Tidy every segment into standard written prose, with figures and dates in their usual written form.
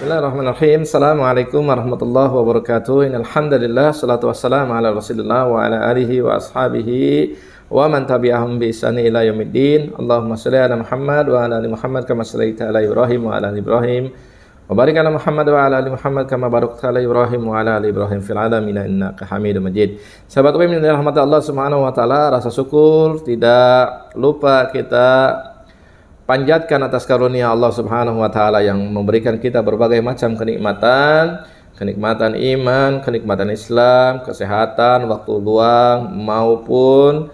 Bismillahirrahmanirrahim. Assalamualaikum warahmatullahi wabarakatuh. Innal hamdalillah salatu wassalamu ala Rasulillah wa ala alihi wa ashabihi wa man tabi'ahum bi ihsani ila yaumiddin. Allahumma shalli ala Muhammad wa ala ali Muhammad kama shallaita ala Ibrahim wa ala ali Ibrahim. Wa barik ala Muhammad wa ala ali Muhammad kama barakta ala Ibrahim wa ala ali Ibrahim fil alamin innaka Hamidum Majid. Sahabat yang dirahmati Allah Subhanahu wa taala, rasa syukur tidak lupa kita panjatkan atas karunia Allah Subhanahu wa taala yang memberikan kita berbagai macam kenikmatan, kenikmatan iman, kenikmatan Islam, kesehatan, waktu luang maupun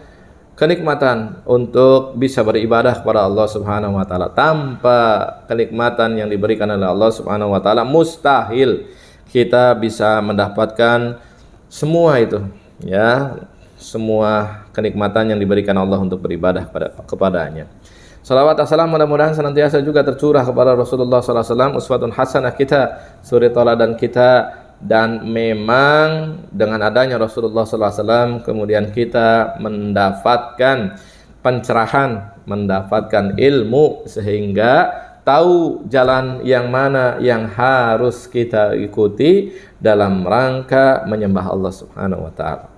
kenikmatan untuk bisa beribadah kepada Allah Subhanahu wa taala. Tanpa kenikmatan yang diberikan oleh Allah Subhanahu wa taala mustahil kita bisa mendapatkan semua itu, ya, semua kenikmatan yang diberikan Allah untuk beribadah kepadanya. Salawat assalam mudah-mudahan senantiasa juga tercurah kepada Rasulullah SAW, uswatun hasanah kita, suri teladan kita. Dan memang dengan adanya Rasulullah SAW kemudian kita mendapatkan pencerahan, mendapatkan ilmu, sehingga tahu jalan yang mana yang harus kita ikuti dalam rangka menyembah Allah Subhanahu wa taala.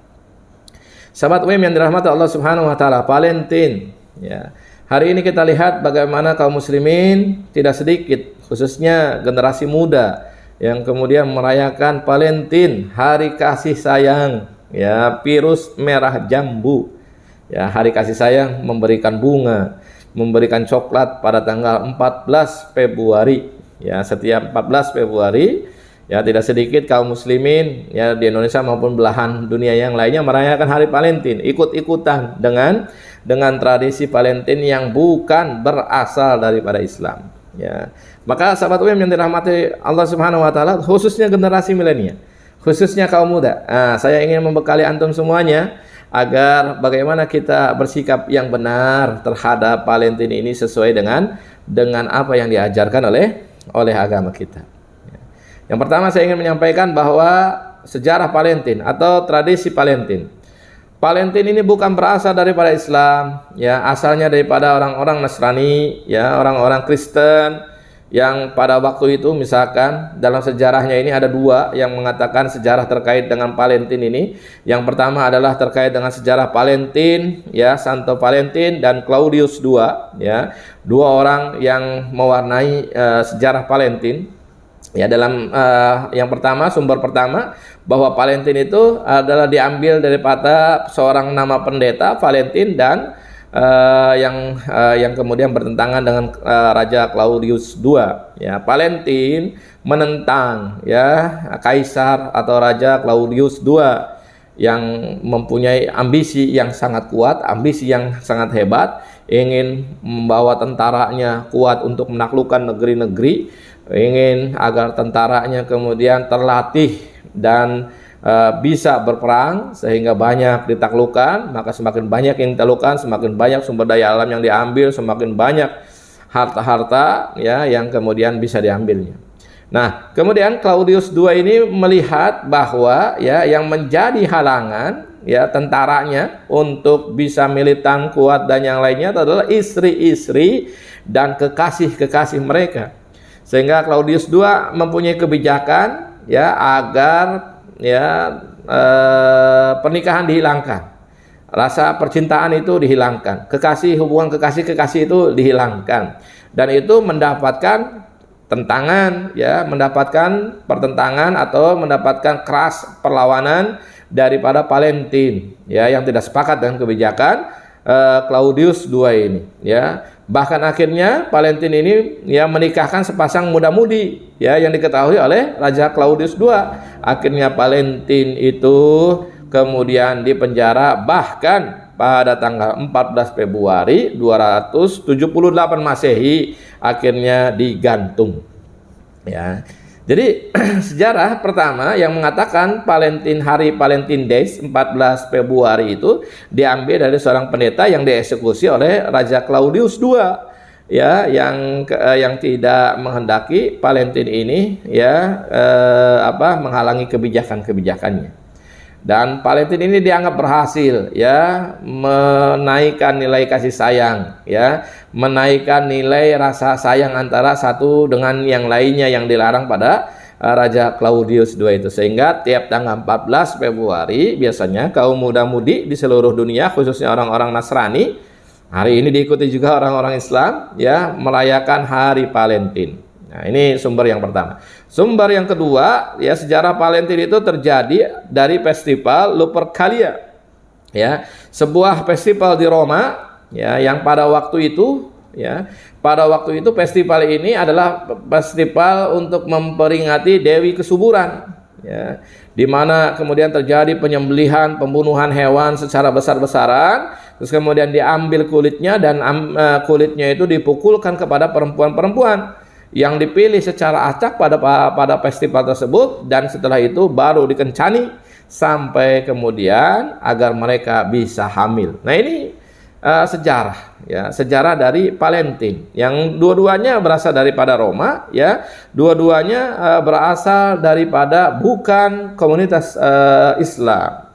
Sahabat UIM yang dirahmati Allah Subhanahu wa taala, Valentine, ya. Hari ini kita lihat bagaimana kaum muslimin tidak sedikit, khususnya generasi muda, yang kemudian merayakan Valentine, hari kasih sayang, ya, virus merah jambu, ya, hari kasih sayang, memberikan bunga, memberikan coklat pada tanggal 14 Februari, ya, setiap 14 Februari, ya, tidak sedikit kaum muslimin, ya, di Indonesia maupun belahan dunia yang lainnya merayakan hari Valentine, ikut-ikutan dengan tradisi Valentine yang bukan berasal daripada Islam, ya. Maka sahabat UIM yang dirahmati Allah Subhanahu wa taala, khususnya generasi milenial, khususnya kaum muda, saya ingin membekali antum semuanya agar bagaimana kita bersikap yang benar terhadap Valentine ini sesuai dengan apa yang diajarkan oleh agama kita. Yang pertama saya ingin menyampaikan bahwa sejarah Valentine atau tradisi Valentine ini bukan berasal daripada Islam, ya, asalnya daripada orang-orang Nasrani, ya, orang-orang Kristen yang pada waktu itu, misalkan dalam sejarahnya ini ada dua yang mengatakan sejarah terkait dengan Valentine ini. Yang pertama adalah terkait dengan sejarah Valentine, ya, Santo Valentine dan Claudius II, ya, dua orang yang mewarnai sejarah Valentine. Ya, dalam yang pertama, sumber pertama bahwa Valentine itu adalah diambil daripada seorang nama pendeta Valentine dan yang kemudian bertentangan dengan Raja Claudius II. Ya, Valentine menentang, ya, Kaisar atau Raja Claudius II yang mempunyai ambisi yang sangat kuat, ambisi yang sangat hebat, ingin membawa tentaranya kuat untuk menaklukkan negeri-negeri, ingin agar tentaranya kemudian terlatih dan bisa berperang sehingga banyak ditaklukkan. Maka semakin banyak yang ditaklukkan, semakin banyak sumber daya alam yang diambil, semakin banyak harta-harta, ya, yang kemudian bisa diambilnya. Nah, kemudian Claudius II ini melihat bahwa, ya, yang menjadi halangan, ya, tentaranya untuk bisa militan kuat dan yang lainnya adalah istri-istri dan kekasih-kekasih mereka. Sehingga Claudius II mempunyai kebijakan, ya, agar, ya, pernikahan dihilangkan, rasa percintaan itu dihilangkan, hubungan kekasih-kekasih itu dihilangkan, dan itu mendapatkan tentangan, ya, mendapatkan pertentangan atau mendapatkan keras perlawanan daripada Valentine, ya, yang tidak sepakat dengan kebijakan Claudius II ini, ya. Bahkan akhirnya Valentine ini, ya, menikahkan sepasang muda-mudi, ya, yang diketahui oleh Raja Claudius II. Akhirnya Valentine itu kemudian dipenjara, bahkan pada tanggal 14 Februari 278 Masehi akhirnya digantung, ya. Jadi sejarah pertama yang mengatakan hari Valentine Days 14 Februari itu diambil dari seorang pendeta yang dieksekusi oleh Raja Claudius II, ya, yang tidak menghendaki Valentine ini, ya, menghalangi kebijakan-kebijakannya. Dan Valentine ini dianggap berhasil ya menaikkan nilai kasih sayang ya, menaikkan nilai rasa sayang antara satu dengan yang lainnya yang dilarang pada Raja Claudius II itu. Sehingga tiap tanggal 14 Februari biasanya kaum muda-mudi di seluruh dunia, khususnya orang-orang Nasrani, hari ini diikuti juga orang-orang Islam ya, merayakan hari Valentine. Nah, ini sumber yang pertama. Sumber yang kedua, ya, sejarah Valentine itu terjadi dari festival Lupercalia. Ya, sebuah festival di Roma ya, yang pada waktu itu festival ini adalah festival untuk memperingati Dewi Kesuburan ya, di mana kemudian terjadi penyembelihan, pembunuhan hewan secara besar-besaran, terus kemudian diambil kulitnya dan kulitnya itu dipukulkan kepada perempuan-perempuan yang dipilih secara acak pada festival tersebut, dan setelah itu baru dikencani sampai kemudian agar mereka bisa hamil. Nah, ini sejarah ya, sejarah dari Valentine yang dua-duanya berasal daripada Roma ya, dua-duanya berasal daripada bukan komunitas Islam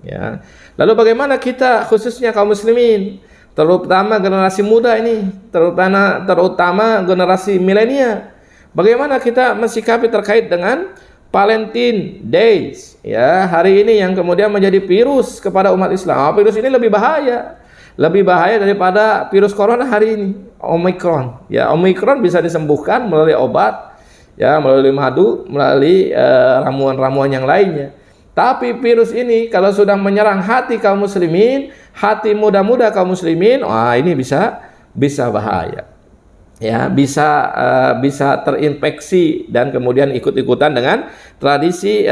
ya. Lalu bagaimana kita khususnya kaum muslimin, terutama generasi muda ini, terutama generasi milenial, bagaimana kita mensikapi terkait dengan Valentine Days ya, hari ini yang kemudian menjadi virus kepada umat Islam. Virus ini lebih bahaya daripada virus corona hari ini, Omicron ya. Omicron bisa disembuhkan melalui obat ya, melalui madu, melalui ramuan-ramuan yang lainnya. Tapi virus ini kalau sudah menyerang hati kaum muslimin, hati muda-muda kaum muslimin, wah, ini bisa bahaya ya, bisa terinfeksi dan kemudian ikut-ikutan dengan tradisi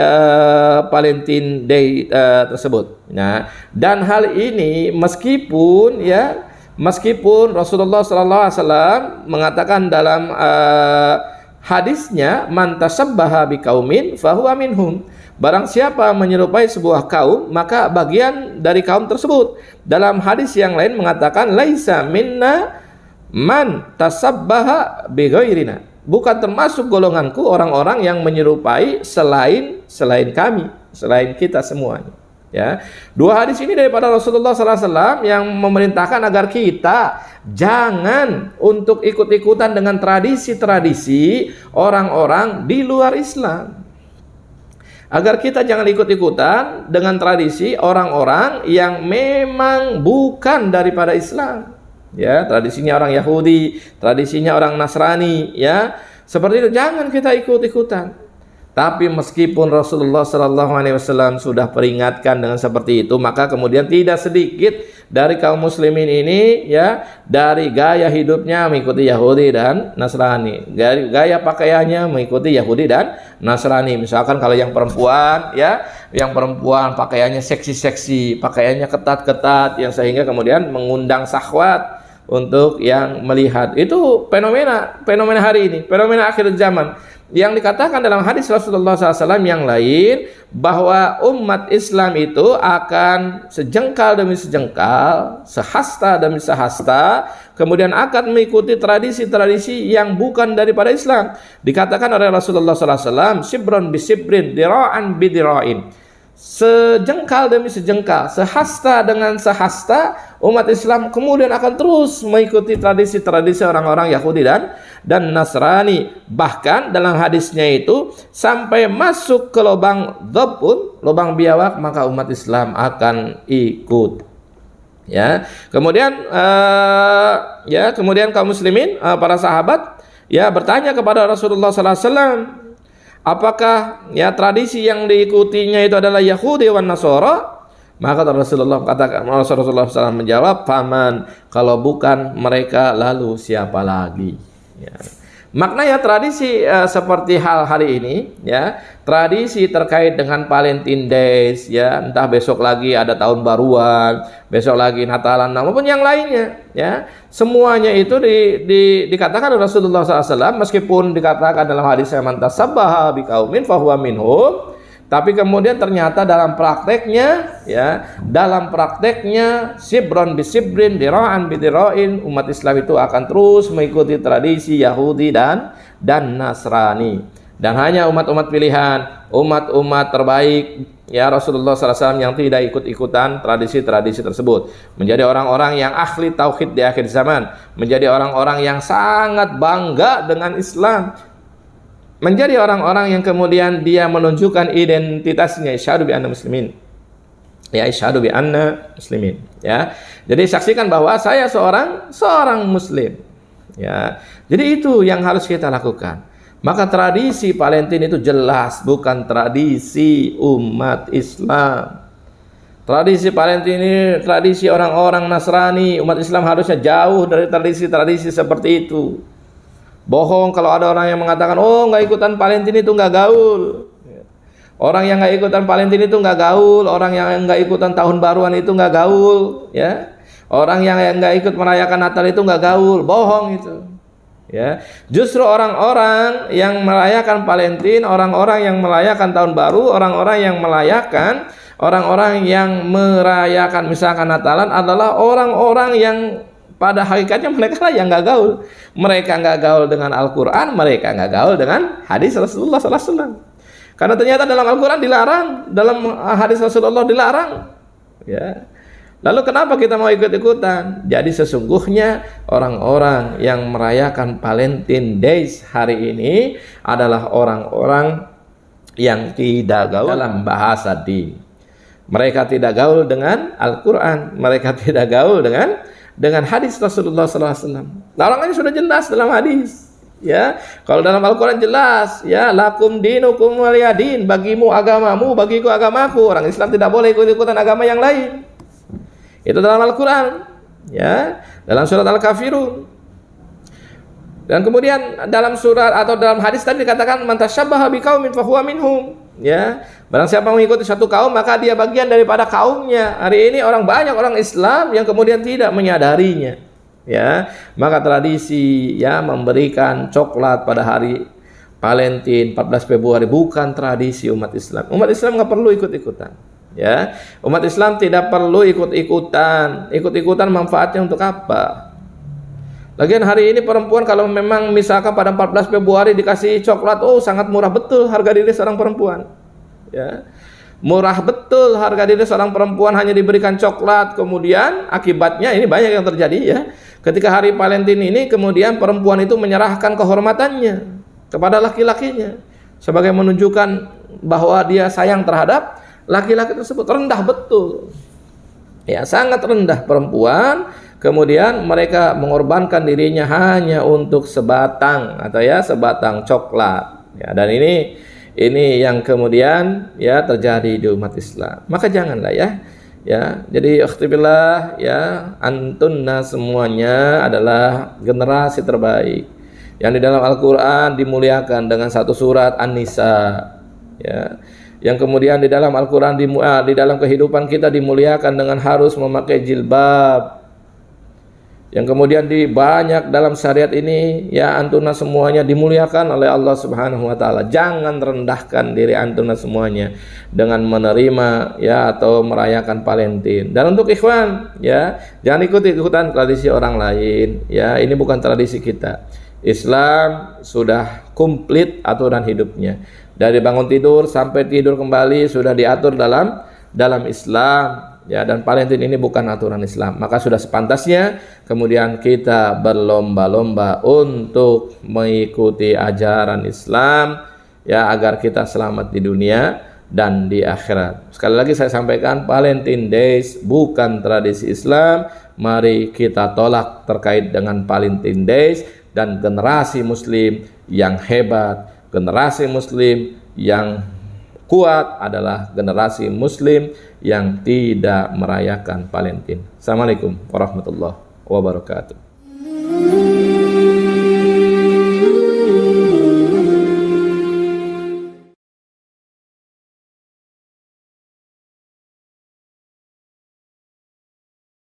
Valentine Day tersebut. Nah, dan hal ini meskipun Rasulullah SAW mengatakan dalam hadisnya, man tasabbaha biqaumin fahuwa minhum. Barang siapa menyerupai sebuah kaum, maka bagian dari kaum tersebut. Dalam hadis yang lain mengatakan, laisa minna man tasabbaha bighairina. Bukan termasuk golonganku orang-orang yang menyerupai selain kami, selain kita semuanya. Ya, dua hadis ini daripada Rasulullah SAW yang memerintahkan agar kita jangan untuk ikut-ikutan dengan tradisi-tradisi orang-orang di luar Islam. Agar kita jangan ikut-ikutan dengan tradisi orang-orang yang memang bukan daripada Islam. Ya, tradisinya orang Yahudi, tradisinya orang Nasrani, ya. Seperti itu jangan kita ikut-ikutan. Tapi meskipun Rasulullah SAW sudah peringatkan dengan seperti itu, maka kemudian tidak sedikit dari kaum muslimin ini ya, dari gaya hidupnya mengikuti Yahudi dan Nasrani, gaya pakaiannya mengikuti Yahudi dan Nasrani. Misalkan kalau yang perempuan ya, yang perempuan pakaiannya seksi-seksi, pakaiannya ketat-ketat, yang sehingga kemudian mengundang syahwat untuk yang melihat. Itu fenomena hari ini, fenomena akhir zaman. Yang dikatakan dalam hadis Rasulullah SAW yang lain, bahwa umat Islam itu akan sejengkal demi sejengkal, sehasta demi sehasta, kemudian akan mengikuti tradisi-tradisi yang bukan daripada Islam. Dikatakan oleh Rasulullah SAW, sibron bisibrin, dira'an bidira'in. Sejengkal demi sejengkal, sehasta dengan sehasta, umat Islam kemudian akan terus mengikuti tradisi-tradisi orang-orang Yahudi dan Nasrani. Bahkan dalam hadisnya itu sampai masuk ke lubang dhab, lubang biawak, maka umat Islam akan ikut. Ya, kemudian kemudian kaum muslimin, para sahabat ya bertanya kepada Rasulullah SAW, apakah ya tradisi yang diikutinya itu adalah Yahudi wan Nasara? Maka Rasulullah SAW menjawab, faman, kalau bukan mereka lalu siapa lagi? Ya. Maknanya tradisi seperti hal hari ini ya, tradisi terkait dengan Valentine Days ya, entah besok lagi ada tahun baruan, besok lagi Natalan, maupun yang lainnya ya, semuanya itu dikatakan oleh Rasulullah SAW, meskipun dikatakan dalam hadis man tasabbaha biqaumin fahuwa minhum, tapi kemudian ternyata dalam prakteknya sibron bisibrin, dira'an bidira'in, umat Islam itu akan terus mengikuti tradisi Yahudi dan Nasrani. dan hanya umat-umat pilihan, umat-umat terbaik ya Rasulullah SAW yang tidak ikut-ikutan tradisi-tradisi tersebut, menjadi orang-orang yang ahli tauhid di akhir zaman, menjadi orang-orang yang sangat bangga dengan Islam, menjadi orang-orang yang kemudian dia menunjukkan identitasnya, isyhadu bi anna muslimin. Ya, isyhadu bi anna muslimin. Ya. Jadi saksikan bahwa saya seorang muslim. Ya. Jadi itu yang harus kita lakukan. Maka tradisi Valentine itu jelas bukan tradisi umat Islam. Tradisi Valentine ini tradisi orang-orang Nasrani. Umat Islam harusnya jauh dari tradisi-tradisi seperti itu. Bohong kalau ada orang yang mengatakan, oh nggak ikutan Valentine itu nggak gaul. Orang yang nggak ikutan Valentine itu nggak gaul. Orang yang nggak ikutan tahun baruan itu nggak gaul. Ya, orang yang nggak ikut merayakan Natal itu nggak gaul. Bohong itu. Ya, justru orang-orang yang merayakan Valentine, orang-orang yang merayakan tahun baru, orang-orang yang merayakan misalkan Natalan adalah orang-orang yang pada hakikatnya mereka lah yang nggak gaul. Mereka nggak gaul dengan Al-Quran, mereka nggak gaul dengan hadis Rasulullah SAW. Karena ternyata dalam Al-Quran dilarang, dalam hadis Rasulullah dilarang. Ya. Lalu kenapa kita mau ikut-ikutan? Jadi sesungguhnya orang-orang yang merayakan Valentine Days hari ini adalah orang-orang yang tidak gaul dalam bahasa din. Mereka tidak gaul dengan Al-Quran, mereka tidak gaul dengan hadis Rasulullah SAW. Nah, orang ini sudah jelas dalam hadis. Ya, kalau dalam Al-Quran jelas, ya, lakum dinukum waliyadin, bagimu agamamu, bagiku agamaku. Orang Islam tidak boleh ikut-ikutan agama yang lain. Itu dalam Al-Quran, ya, dalam surat Al-Kafirun. Dan kemudian dalam surat atau dalam hadis tadi dikatakan man tasyabbaha biqaumin fahuwa minhum, ya. Barang siapa mengikuti satu kaum maka dia bagian daripada kaumnya. Hari ini banyak orang Islam yang kemudian tidak menyadarinya. Ya, maka tradisi ya memberikan coklat pada hari Valentine 14 Februari bukan tradisi umat Islam. Umat Islam nggak perlu ikut-ikutan. Ya, umat Islam tidak perlu ikut-ikutan. Ikut-ikutan manfaatnya untuk apa? Lagian hari ini perempuan kalau memang misalkan pada 14 Februari dikasih coklat, oh sangat murah betul harga diri seorang perempuan. Ya. Murah betul harga diri seorang perempuan hanya diberikan coklat, kemudian akibatnya ini banyak yang terjadi ya. Ketika hari Valentine ini kemudian perempuan itu menyerahkan kehormatannya kepada laki-lakinya sebagai menunjukkan bahwa dia sayang terhadap laki-laki tersebut. Rendah betul. Ya, sangat rendah perempuan. Kemudian mereka mengorbankan dirinya hanya untuk sebatang atau ya sebatang coklat. Ya, dan ini yang kemudian ya terjadi di umat Islam. Maka janganlah ya. Ya, jadi ikhtibillah ya, antunna semuanya adalah generasi terbaik yang di dalam Al-Qur'an dimuliakan dengan satu surat An-Nisa. Ya. Yang kemudian di dalam Al-Quran, di dalam kehidupan kita dimuliakan dengan harus memakai jilbab. Yang kemudian banyak dalam syariat ini, ya antuna semuanya dimuliakan oleh Allah Subhanahu wa Ta'ala. Jangan rendahkan diri antuna semuanya dengan menerima ya atau merayakan Valentine. Dan untuk ikhwan, ya jangan ikuti-ikutan tradisi orang lain. Ya, ini bukan tradisi kita. Islam sudah komplit aturan hidupnya. Dari bangun tidur sampai tidur kembali sudah diatur dalam Islam. Ya, dan Valentine ini bukan aturan Islam. Maka sudah sepantasnya kemudian kita berlomba-lomba untuk mengikuti ajaran Islam ya agar kita selamat di dunia dan di akhirat. Sekali lagi saya sampaikan, Valentine Days bukan tradisi Islam. Mari kita tolak terkait dengan Valentine Days. Dan generasi muslim yang hebat, generasi muslim yang kuat adalah generasi muslim yang tidak merayakan Valentine. Assalamualaikum warahmatullahi wabarakatuh.